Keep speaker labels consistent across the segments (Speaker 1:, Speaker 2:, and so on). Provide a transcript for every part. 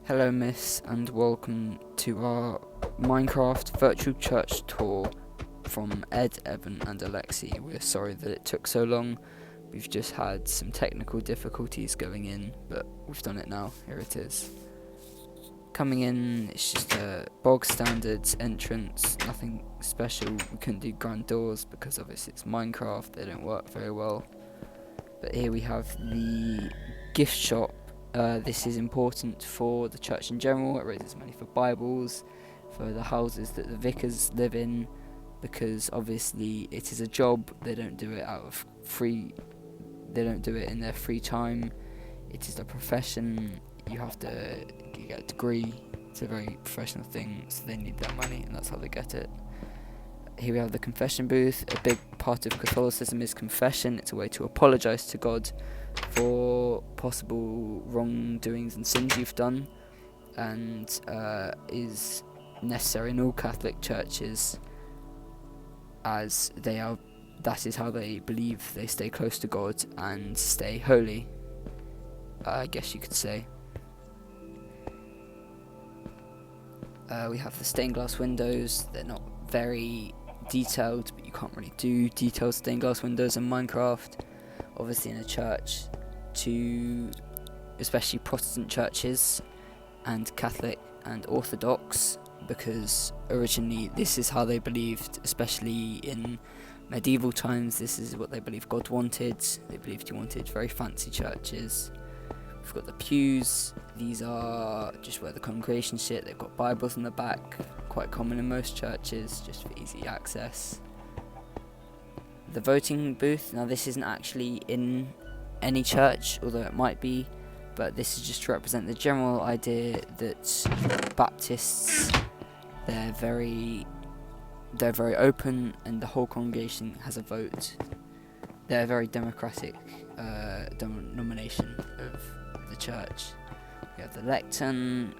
Speaker 1: Hello, Miss, and welcome to our Minecraft virtual church tour from Ed, Evan, and Alexi. We're sorry that it took so long. We've just had some technical difficulties going in, but we've done it now. Here it is. Coming in, it's just a bog standard entrance, nothing special. We couldn't do grand doors because obviously it's Minecraft, they don't work very well. But here we have the gift shop. This is important for the church in general. It raises money for Bibles, for the houses that the vicars live in, because obviously it is a job. They don't do it they don't do it in their free time. It is a profession. You have to get a degree. It's a very professional thing, so they need that money, and that's how they get it. Here we have the confession booth. A big part of Catholicism is confession. It's a way to apologise to God for possible wrongdoings and sins you've done, and is necessary in all Catholic churches, as that is how they believe they stay close to God and stay holy, I guess you could say. We have the stained glass windows. They're not very detailed, but you can't really do detailed stained glass windows in Minecraft. Obviously in a church, especially Protestant churches and Catholic and Orthodox, because originally this is how they believed, especially in medieval times. This is what they believed God wanted. They believed he wanted very fancy churches. We've got the pews. These are just where the congregation sit. They've got Bibles in the back, quite common in most churches, just for easy access. The voting booth, now this isn't actually in any church, although it might be, but this is just to represent the general idea that Baptists, they're very open, and the whole congregation has a vote. They're a very democratic denomination of the church. We have the lectern,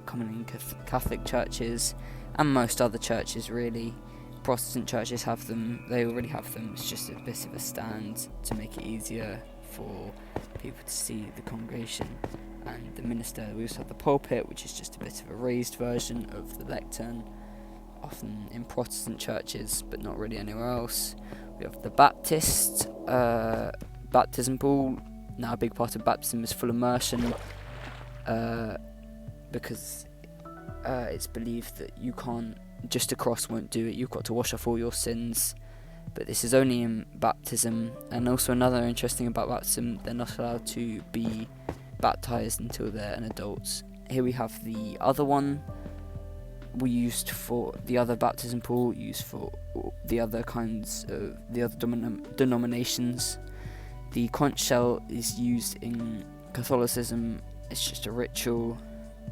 Speaker 1: common in Catholic churches, and most other churches really. Protestant churches have them. They already have them. It's just a bit of a stand to make it easier for people to see the congregation and the minister. We also have the pulpit, which is just a bit of a raised version of the lectern, often in Protestant churches, but not really anywhere else. We have the Baptist baptism pool. Now, a big part of baptism is full immersion, because it's believed that you can't, just a cross won't do it. You've got to wash off all your sins, but this is only in baptism. And also another interesting about baptism, they're not allowed to be baptized until they're an adult. Here we have the other one we used for the other baptism pool, used for the other kinds of the other denominations. The conch shell is used in Catholicism. It's just a ritual.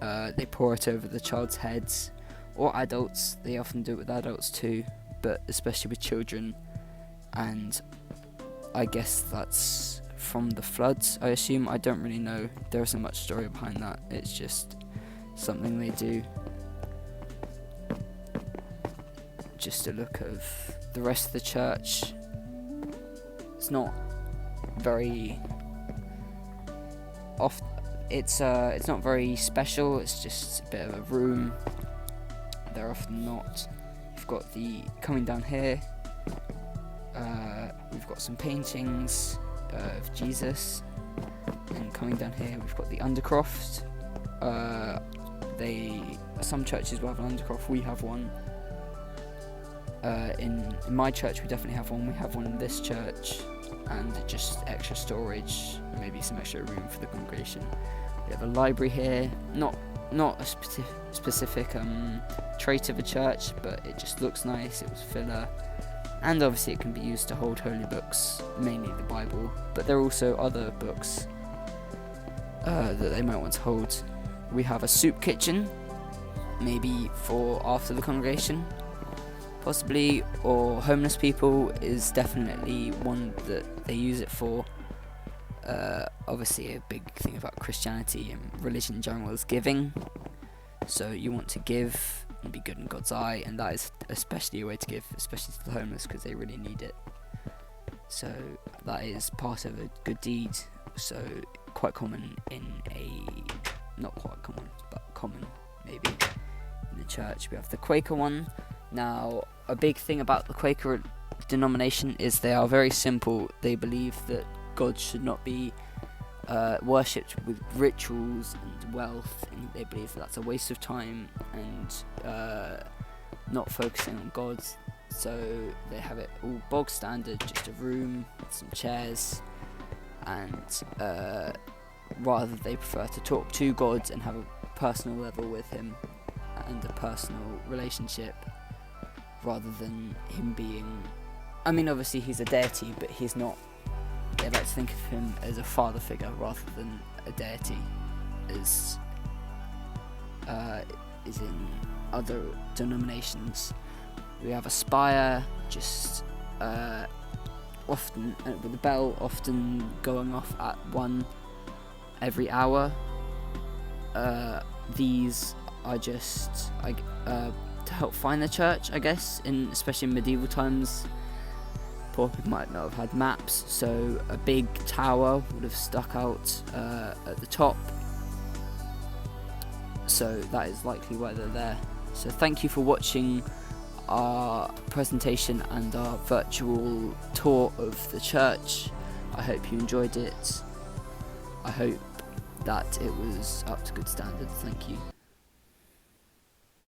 Speaker 1: They pour it over the child's heads, or adults. They often do it with adults too, but especially with children. And I guess that's from the floods, I assume. I don't really know. There isn't much story behind that. It's just something they do. Just a look of the rest of the church. It's not very it's not very special. It's just a bit of a room. They're often not. We've got coming down here, we've got some paintings of Jesus, and coming down here we've got the undercroft. Some churches will have an undercroft. We have one. In my church we definitely have one. We have one in this church, and just extra storage, maybe some extra room for the congregation. We have a library here, not a specific trait of a church, but it just looks nice. It was filler, and obviously it can be used to hold holy books, mainly the Bible, but there are also other books that they might want to hold. We have a soup kitchen, maybe for after the congregation, possibly, or homeless people is definitely one that they use it for. Obviously a big thing about Christianity and religion in general is giving, so you want to give and be good in God's eye, and that is especially a way to give, especially to the homeless, because they really need it. So that is part of a good deed, so quite common in a not quite common, but common maybe in the church. We have the Quaker one. Now, a big thing about the Quaker denomination is they are very simple. They believe that God should not be worshipped with rituals and wealth, and they believe that's a waste of time and not focusing on God. So they have it all bog standard, just a room, some chairs, and rather they prefer to talk to God and have a personal level with him and a personal relationship, rather than him being, I mean, obviously he's a deity, but he's not, they like to think of him as a father figure rather than a deity, as is in other denominations. We have a spire, just often with the bell often going off at 1 every hour. These are just to help find the church, I guess, especially in medieval times. Poor people might not have had maps, so a big tower would have stuck out at the top, so that is likely why they're there. So thank you for watching our presentation and our virtual tour of the church. I hope you enjoyed it. I hope that it was up to good standard. Thank you.